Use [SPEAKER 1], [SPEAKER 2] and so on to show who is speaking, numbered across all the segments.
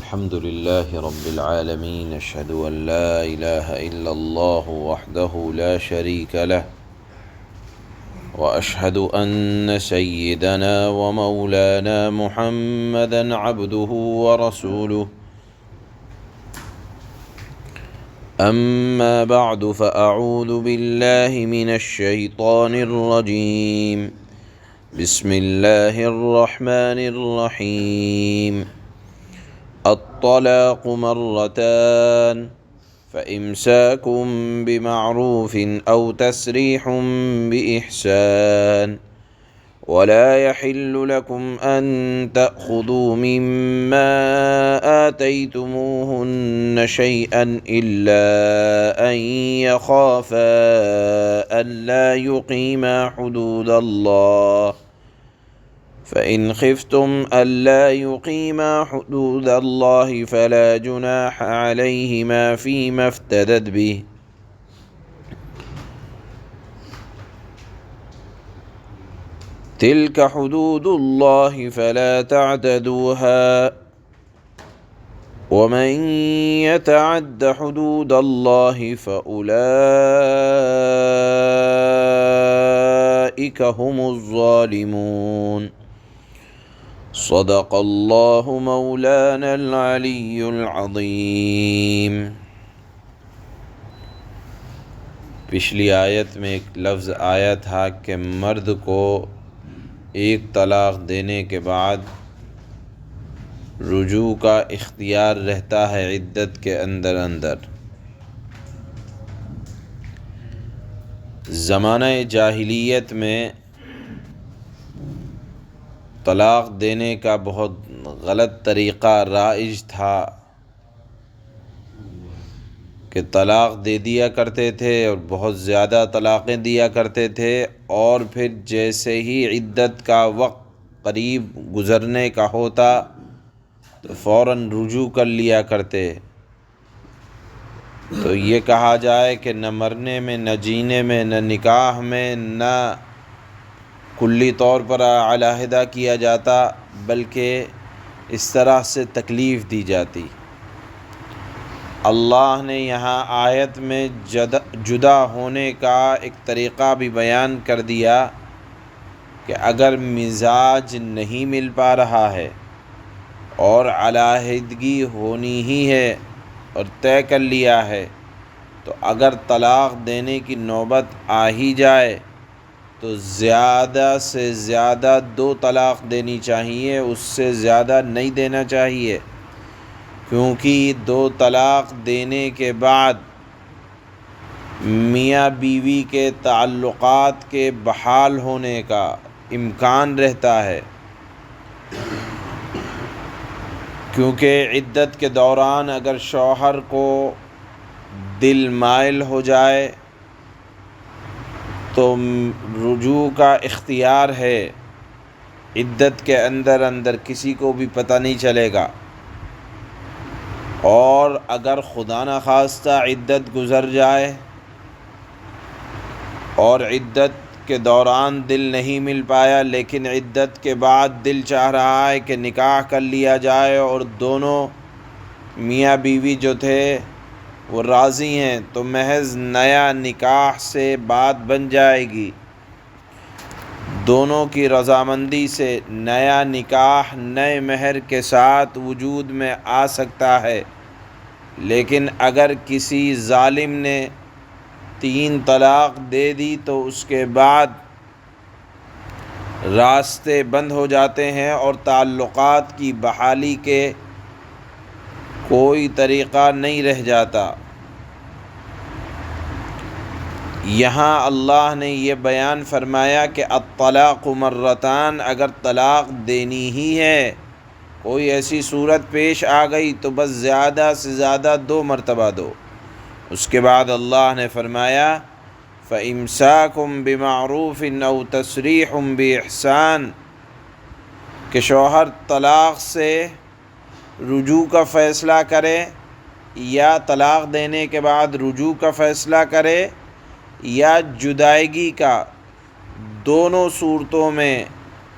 [SPEAKER 1] الحمد لله رب العالمين، أشهد أن لا إله إلا الله وحده لا شريك له، وأشهد أن سيدنا ومولانا محمدا عبده ورسوله. أما بعد، فأعوذ بالله من الشيطان الرجيم. بسم الله الرحمن الرحيم. الطلاق مرتان، فإمساك بمعروف أو تسريح بإحسان، ولا يحل لكم أن تأخذوا مما آتيتموهن شيئا إلا أن يخافا ألا يقيما حدود الله، فإن خفتم ألا يقيما حدود الله فلا جناح عليهما فيما افتدت به. تلك حدود الله فلا تعتدوها، ومن يتعد حدود الله فأولئك هم الظالمون. صدق اللہ مولانا العلی العظیم۔ پچھلی آیت میں ایک لفظ آیا تھا کہ مرد کو ایک طلاق دینے کے بعد رجوع کا اختیار رہتا ہے عدت کے اندر۔ زمانہ جاہلیت میں طلاق دینے کا بہت غلط طریقہ رائج تھا کہ طلاق دے دیا کرتے تھے اور بہت زیادہ طلاقیں دیا کرتے تھے، اور پھر جیسے ہی عدت کا وقت قریب گزرنے کا ہوتا تو فوراً رجوع کر لیا کرتے۔ تو یہ کہا جائے کہ نہ مرنے میں، نہ جینے میں، نہ نکاح میں، نہ کلی طور پر علیحدہ کیا جاتا، بلکہ اس طرح سے تکلیف دی جاتی۔ اللہ نے یہاں آیت میں جدا ہونے کا ایک طریقہ بھی بیان کر دیا کہ اگر مزاج نہیں مل پا رہا ہے اور علیحدگی ہونی ہی ہے اور طے کر لیا ہے، تو اگر طلاق دینے کی نوبت آ ہی جائے تو زیادہ سے زیادہ 2 طلاق دینی چاہیے، اس سے زیادہ نہیں دینا چاہیے، کیونکہ 2 طلاق دینے کے بعد میاں بیوی کے تعلقات کے بحال ہونے کا امکان رہتا ہے، کیونکہ عدت کے دوران اگر شوہر کو دل مائل ہو جائے تو رجوع کا اختیار ہے، عدت کے اندر کسی کو بھی پتہ نہیں چلے گا، اور اگر خدا نخواستہ عدت گزر جائے اور عدت کے دوران دل نہیں مل پایا لیکن عدت کے بعد دل چاہ رہا ہے کہ نکاح کر لیا جائے اور دونوں میاں بیوی جو تھے وہ راضی ہیں، تو محض نیا نکاح سے بات بن جائے گی، دونوں کی رضامندی سے نیا نکاح نئے مہر کے ساتھ وجود میں آ سکتا ہے۔ لیکن اگر کسی ظالم نے 3 طلاق دے دی تو اس کے بعد راستے بند ہو جاتے ہیں اور تعلقات کی بحالی کے کوئی طریقہ نہیں رہ جاتا۔ یہاں اللہ نے یہ بیان فرمایا کہ الطلاق مرتان، اگر طلاق دینی ہی ہے، کوئی ایسی صورت پیش آ گئی تو بس زیادہ سے زیادہ 2 مرتبہ دو۔ اس کے بعد اللہ نے فرمایا فَإِمْسَاكُمْ بِمَعْرُوفٍ أَوْ تَسْرِيحٌ بِإِحْسَانٍ، کہ شوہر طلاق سے رجوع کا فیصلہ کرے یا طلاق دینے کے بعد رجوع کا فیصلہ کرے یا جدائیگی کا، دونوں صورتوں میں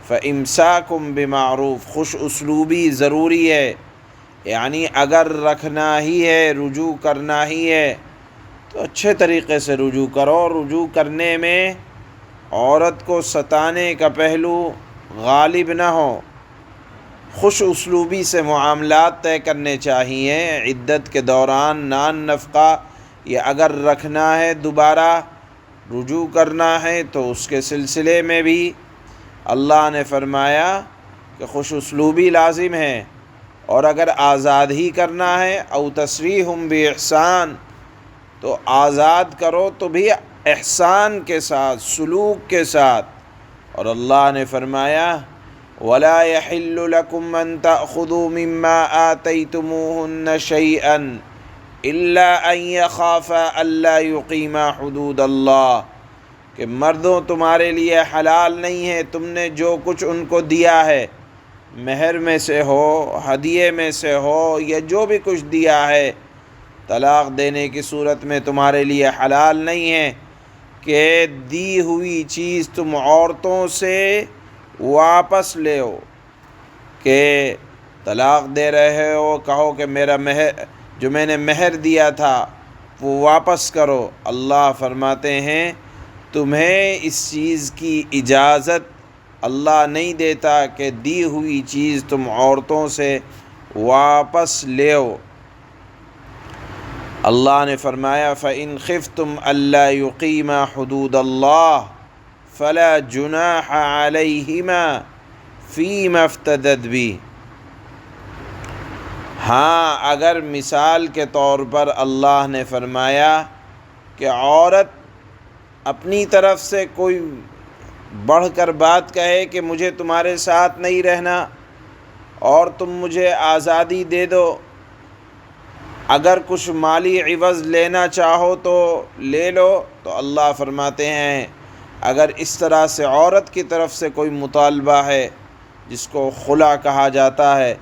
[SPEAKER 1] فَإِمْسَاكُمْ بِمَعْرُوف، خوش اسلوبی ضروری ہے۔ یعنی اگر رکھنا ہی ہے، رجوع کرنا ہی ہے تو اچھے طریقے سے رجوع کرو۔ رجوع کرنے میں عورت کو ستانے کا پہلو غالب نہ ہو، خوش اسلوبی سے معاملات طے کرنے چاہیے۔ عدت کے دوران نان نفقہ یہ اگر رکھنا ہے، دوبارہ رجوع کرنا ہے تو اس کے سلسلے میں بھی اللہ نے فرمایا کہ خوش اسلوبی لازم ہے، اور اگر آزاد ہی کرنا ہے او تسریح بِإِحْسَان تو آزاد کرو تو بھی احسان کے ساتھ، سلوک کے ساتھ۔ اور اللہ نے فرمایا وَلَا يَحِلُّ لَكُمْ أَن تَأْخُذُوا مِمَّا آتَيْتُمُوهُنَّ شَيْئًا إِلَّا أَن يَخَافَا أَلَّا يُقِيمَا حُدُودَ اللَّهِ کہ مردوں تمہارے لیے حلال نہیں ہے تم نے جو کچھ ان کو دیا ہے، مہر میں سے ہو، ہدیے میں سے ہو، یا جو بھی کچھ دیا ہے، طلاق دینے کی صورت میں تمہارے لیے حلال نہیں ہے کہ دی ہوئی چیز تم عورتوں سے واپس لے ہو، کہ طلاق دے رہے ہو کہو کہ میرا مہر جو میں نے مہر دیا تھا وہ واپس کرو۔ اللہ فرماتے ہیں تمہیں اس چیز کی اجازت اللہ نہیں دیتا کہ دی ہوئی چیز تم عورتوں سے واپس لو۔ اللہ نے فرمایا فَإِنْ خِفْتُمْ أَلَّا يُقِيمَا حُدُودَ اللَّهِ فَلَا جُنَاحَ عَلَيْهِمَا فِيمَا افْتَدَتْ بِهِ۔ ہاں اگر مثال کے طور پر اللہ نے فرمایا کہ عورت اپنی طرف سے کوئی بڑھ کر بات کہے کہ مجھے تمہارے ساتھ نہیں رہنا اور تم مجھے آزادی دے دو، اگر کچھ مالی عوض لینا چاہو تو لے لو، تو اللہ فرماتے ہیں اگر اس طرح سے عورت کی طرف سے کوئی مطالبہ ہے جس کو خلا کہا جاتا ہے،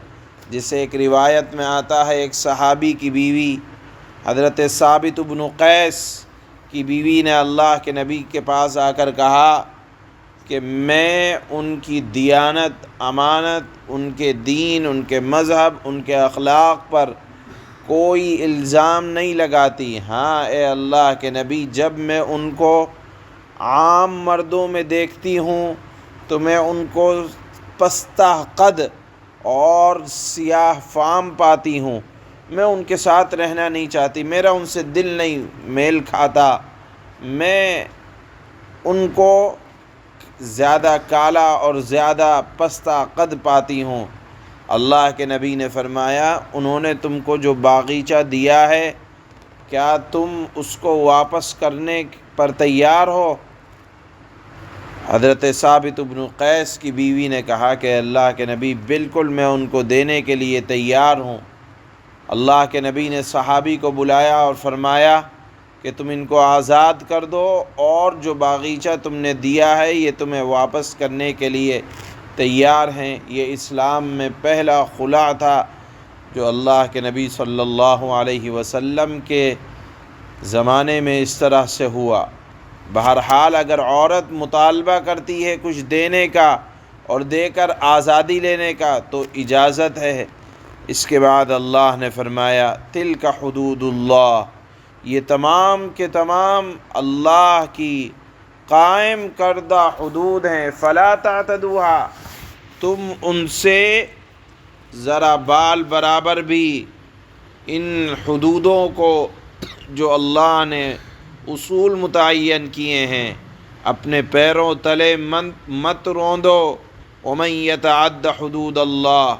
[SPEAKER 1] جسے ایک روایت میں آتا ہے ایک صحابی کی بیوی حضرت ثابت بن قیس کی بیوی نے اللہ کے نبی کے پاس آ کر کہا کہ میں ان کی دیانت، امانت، ان کے دین، ان کے مذہب، ان کے اخلاق پر کوئی الزام نہیں لگاتی، ہاں اے اللہ کے نبی جب میں ان کو عام مردوں میں دیکھتی ہوں تو میں ان کو پستہ قد اور سیاہ فام پاتی ہوں، میں ان کے ساتھ رہنا نہیں چاہتی، میرا ان سے دل نہیں میل کھاتا، میں ان کو زیادہ کالا اور زیادہ پستہ قد پاتی ہوں۔ اللہ کے نبی نے فرمایا انہوں نے تم کو جو باغیچہ دیا ہے کیا تم اس کو واپس کرنے پر تیار ہو؟ حضرت ثابت بن قیس کی بیوی نے کہا کہ اللہ کے نبی بالکل میں ان کو دینے کے لیے تیار ہوں۔ اللہ کے نبی نے صحابی کو بلایا اور فرمایا کہ تم ان کو آزاد کر دو اور جو باغیچہ تم نے دیا ہے یہ تمہیں واپس کرنے کے لیے تیار ہیں۔ یہ اسلام میں پہلا خلا تھا جو اللہ کے نبی صلی اللہ علیہ وسلم کے زمانے میں اس طرح سے ہوا۔ بہرحال اگر عورت مطالبہ کرتی ہے کچھ دینے کا اور دے کر آزادی لینے کا تو اجازت ہے۔ اس کے بعد اللہ نے فرمایا تلک حدود اللہ، یہ تمام کے تمام اللہ کی قائم کردہ حدود ہیں، فلا تعتدوها، تم ان سے ذرا بال برابر بھی ان حدودوں کو جو اللہ نے اصول متعین کیے ہیں اپنے پیروں تلے مت روندو۔ ومن یتعد حدود اللہ،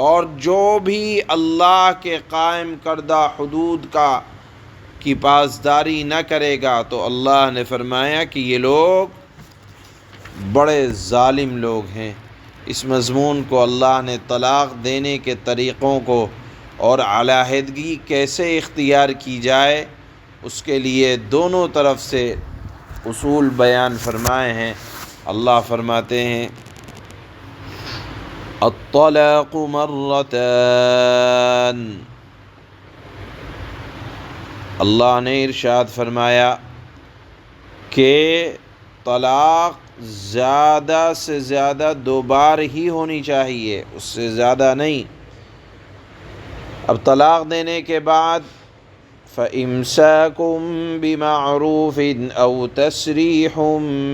[SPEAKER 1] اور جو بھی اللہ کے قائم کردہ حدود کی پاسداری نہ کرے گا تو اللہ نے فرمایا کہ یہ لوگ بڑے ظالم لوگ ہیں۔ اس مضمون کو اللہ نے طلاق دینے کے طریقوں کو اور علیحدگی کیسے اختیار کی جائے اس کے لیے دونوں طرف سے اصول بیان فرمائے ہیں۔ اللہ فرماتے ہیں الطلاق مرتان، اللہ نے ارشاد فرمایا کہ طلاق زیادہ سے زیادہ 2 بار ہی ہونی چاہیے، اس سے زیادہ نہیں۔ اب طلاق دینے کے بعد فَإِمْسَاكٌ بِمَعْرُوفٍ أَوْ تَسْرِيحٌ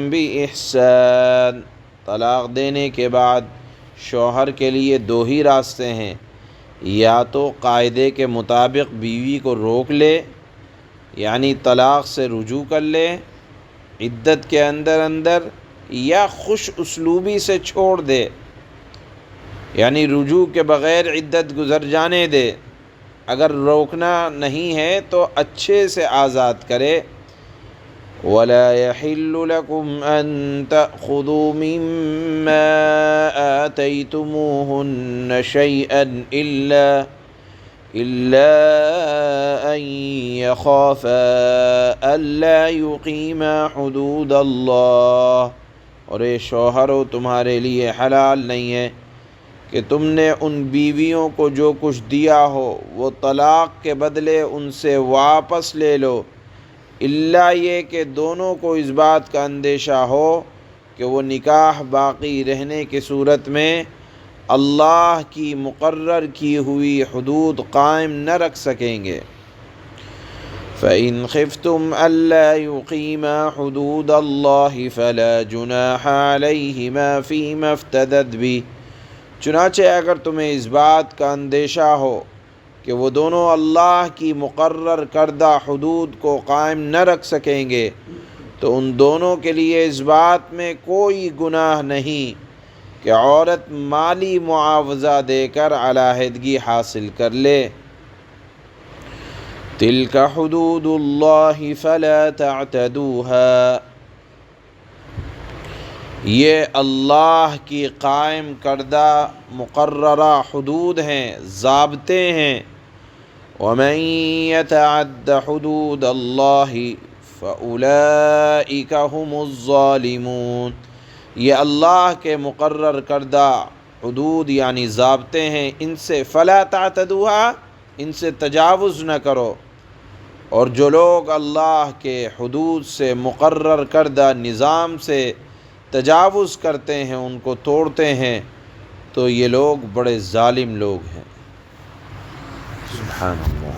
[SPEAKER 1] بِإِحْسَانٍ، طلاق دینے کے بعد شوہر کے لیے دو ہی راستے ہیں، یا تو قاعدے کے مطابق بیوی کو روک لے، یعنی طلاق سے رجوع کر لے عدت کے اندر، یا خوش اسلوبی سے چھوڑ دے، یعنی رجوع کے بغیر عدت گزر جانے دے۔ اگر روکنا نہیں ہے تو اچھے سے آزاد کرے۔ وَلَا يَحِلُّ لَكُمْ أَن تَأْخُذُوا مِمَّا آتَيْتُمُوهُنَّ شَيْئًا إِلَّا أَن يَخَافَا أَلَّا يُقِيمَا حُدُودَ اللَّهِ، اور اے شوہرو تمہارے لیے حلال نہیں ہے کہ تم نے ان بیویوں کو جو کچھ دیا ہو وہ طلاق کے بدلے ان سے واپس لے لو، الا یہ کہ دونوں کو اس بات کا اندیشہ ہو کہ وہ نکاح باقی رہنے کی صورت میں اللہ کی مقرر کی ہوئی حدود قائم نہ رکھ سکیں گے۔ فَإِنْ خِفْتُمْ أَلَّا يُقِيمَا حُدُودَ اللَّهِ فَلَا جُنَاحَ عَلَيْهِمَا فِيمَا افْتَدَتْ بِهِ، چنانچہ اگر تمہیں اس بات کا اندیشہ ہو کہ وہ دونوں اللہ کی مقرر کردہ حدود کو قائم نہ رکھ سکیں گے تو ان دونوں کے لیے اس بات میں کوئی گناہ نہیں کہ عورت مالی معاوضہ دے کر علیحدگی حاصل کر لے۔ تِلْكَ حُدُودُ اللَّهِ فَلَا تَعْتَدُوهَا، یہ اللہ کی قائم کردہ مقررہ حدود ہیں، ضابطے ہیں۔ وَمَن يَتَعَدَّ حُدُودَ اللَّهِ فَأُولَئِكَ هُمُ الظَّالِمُونَ، یہ اللہ کے مقرر کردہ حدود یعنی ضابطے ہیں، ان سے فَلَا تَعْتَدُوهَا، ان سے تجاوز نہ کرو، اور جو لوگ اللہ کے حدود سے مقرر کردہ نظام سے تجاوز کرتے ہیں، ان کو توڑتے ہیں، تو یہ لوگ بڑے ظالم لوگ ہیں۔ سبحان اللہ۔